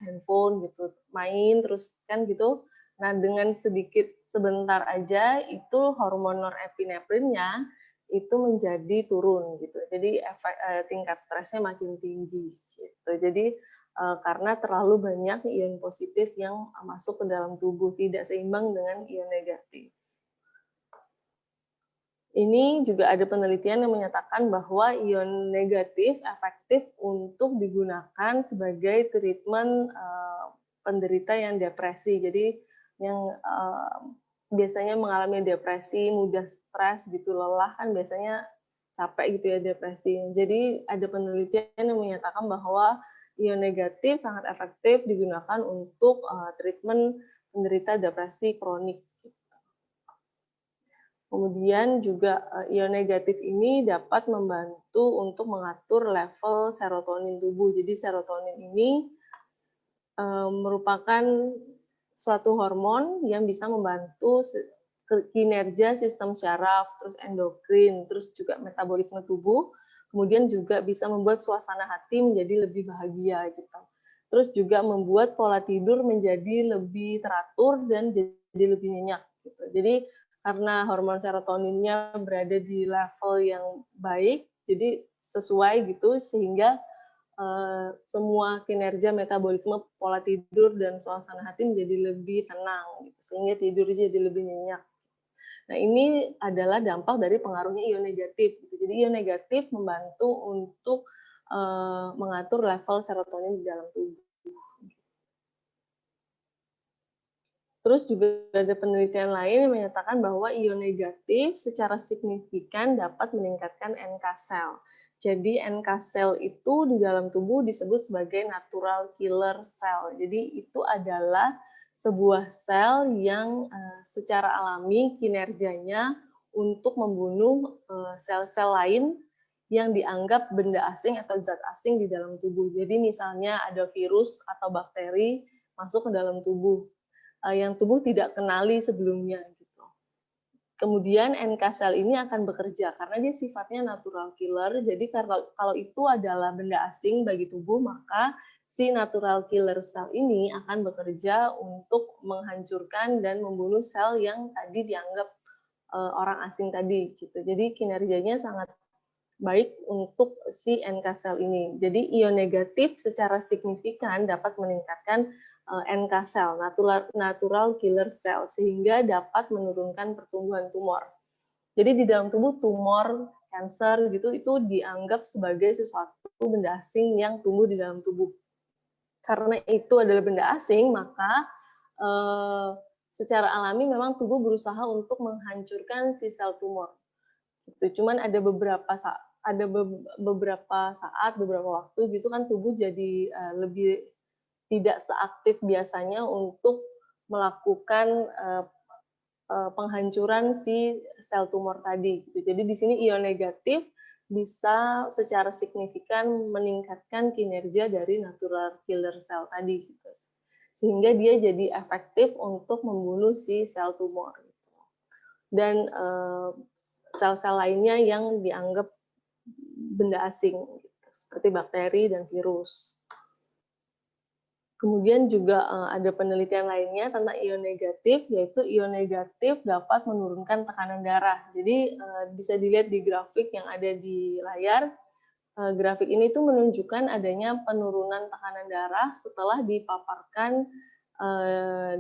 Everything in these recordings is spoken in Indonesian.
handphone gitu, main terus kan gitu. Nah, dengan sebentar aja itu hormon norepinefrinnya itu menjadi turun gitu. Jadi tingkat stresnya makin tinggi gitu. Jadi karena terlalu banyak ion positif yang masuk ke dalam tubuh, tidak seimbang dengan ion negatif. Ini juga ada penelitian yang menyatakan bahwa ion negatif efektif untuk digunakan sebagai treatment penderita yang depresi. Jadi yang biasanya mengalami depresi, mudah stres gitu, lelah kan biasanya capek gitu ya depresi. Jadi ada penelitian yang menyatakan bahwa ion negatif sangat efektif digunakan untuk treatment penderita depresi kronik. Kemudian juga ion negatif ini dapat membantu untuk mengatur level serotonin tubuh. Jadi serotonin ini merupakan suatu hormon yang bisa membantu kinerja sistem syaraf, terus endokrin, terus juga metabolisme tubuh, kemudian juga bisa membuat suasana hati menjadi lebih bahagia gitu. Terus juga membuat pola tidur menjadi lebih teratur dan jadi lebih nyenyak gitu. Jadi karena hormon serotoninnya berada di level yang baik, jadi sesuai gitu sehingga semua kinerja metabolisme, pola tidur dan suasana hati menjadi lebih tenang gitu, sehingga tidur jadi lebih nyenyak. Nah, ini adalah dampak dari pengaruhnya ion negatif gitu. Jadi ion negatif membantu untuk mengatur level serotonin di dalam tubuh. Terus juga ada penelitian lain yang menyatakan bahwa ion negatif secara signifikan dapat meningkatkan NK cell. Jadi NK cell itu di dalam tubuh disebut sebagai natural killer cell. Jadi itu adalah sebuah sel yang secara alami kinerjanya untuk membunuh sel-sel lain yang dianggap benda asing atau zat asing di dalam tubuh. Jadi misalnya ada virus atau bakteri masuk ke dalam tubuh yang tubuh tidak kenali sebelumnya gitu. Kemudian NK cell ini akan bekerja karena dia sifatnya natural killer. Jadi kalau itu adalah benda asing bagi tubuh, maka si natural killer cell ini akan bekerja untuk menghancurkan dan membunuh sel yang tadi dianggap orang asing tadi gitu. Jadi kinerjanya sangat baik untuk si NK cell ini. Jadi ion negatif secara signifikan dapat meningkatkan NK cell, natural killer cell, sehingga dapat menurunkan pertumbuhan tumor. Jadi di dalam tubuh tumor, kanker gitu itu dianggap sebagai sesuatu benda asing yang tumbuh di dalam tubuh. Karena itu adalah benda asing, maka secara alami memang tubuh berusaha untuk menghancurkan si sel tumor. Gitu. Cuman ada beberapa saat, beberapa waktu gitu kan tubuh jadi lebih tidak seaktif biasanya untuk melakukan penghancuran si sel tumor tadi. Gitu. Jadi di sini ion negatif bisa secara signifikan meningkatkan kinerja dari natural killer cell tadi. Gitu. Sehingga dia jadi efektif untuk membunuh si sel tumor. Gitu. Dan sel-sel lainnya yang dianggap benda asing, gitu, seperti bakteri dan virus. Kemudian juga ada penelitian lainnya tentang ion negatif, yaitu ion negatif dapat menurunkan tekanan darah. Jadi bisa dilihat di grafik yang ada di layar. Grafik ini tuh menunjukkan adanya penurunan tekanan darah setelah dipaparkan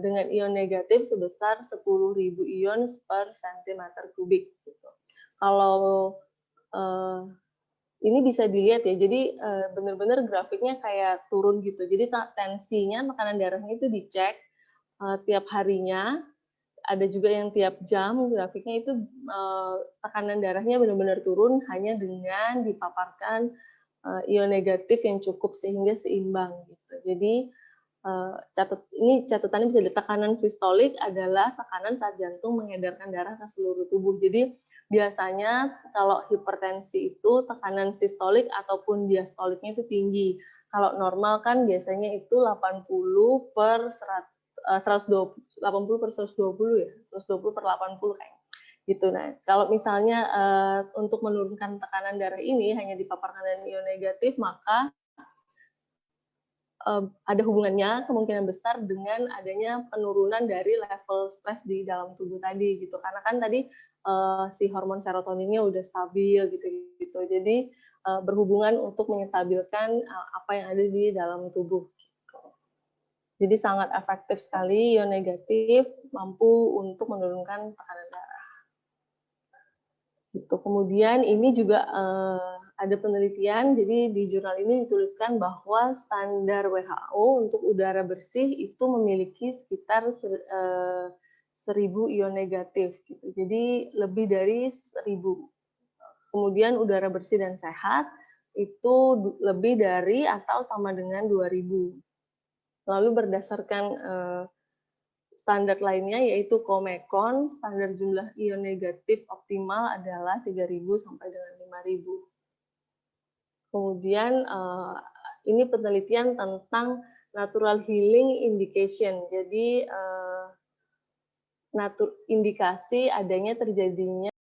dengan ion negatif sebesar 10.000 ion per centimeter kubik. Gitu. Kalau ini bisa dilihat ya, jadi benar-benar grafiknya kayak turun gitu. Jadi tensinya, tekanan darahnya itu dicek tiap harinya. Ada juga yang tiap jam grafiknya itu tekanan darahnya benar-benar turun hanya dengan dipaparkan ion negatif yang cukup sehingga seimbang gitu. Jadi ini catatannya bisa tekanan sistolik adalah tekanan saat jantung mengedarkan darah ke seluruh tubuh. Jadi biasanya kalau hipertensi itu tekanan sistolik ataupun diastoliknya itu tinggi. Kalau normal kan biasanya itu 80 per 120, 80 per 120 ya, 120 per 80 kayaknya. Gitu. Nah, kalau misalnya untuk menurunkan tekanan darah ini hanya dipaparkan dengan ion negatif, maka ada hubungannya kemungkinan besar dengan adanya penurunan dari level stres di dalam tubuh tadi gitu. Karena kan tadi si hormon serotoninnya udah stabil gitu. Jadi berhubungan untuk menstabilkan apa yang ada di dalam tubuh. Gitu. Jadi sangat efektif sekali ion negatif mampu untuk menurunkan tekanan darah. Gitu. Kemudian ini juga ada penelitian, jadi di jurnal ini dituliskan bahwa standar WHO untuk udara bersih itu memiliki sekitar 1.000 ion negatif. Gitu. Jadi lebih dari 1.000. Kemudian udara bersih dan sehat itu lebih dari atau sama dengan 2.000. Lalu berdasarkan standar lainnya yaitu Comecon, standar jumlah ion negatif optimal adalah 3.000 sampai dengan 5.000. Kemudian ini penelitian tentang natural healing indication. Jadi indikasi adanya terjadinya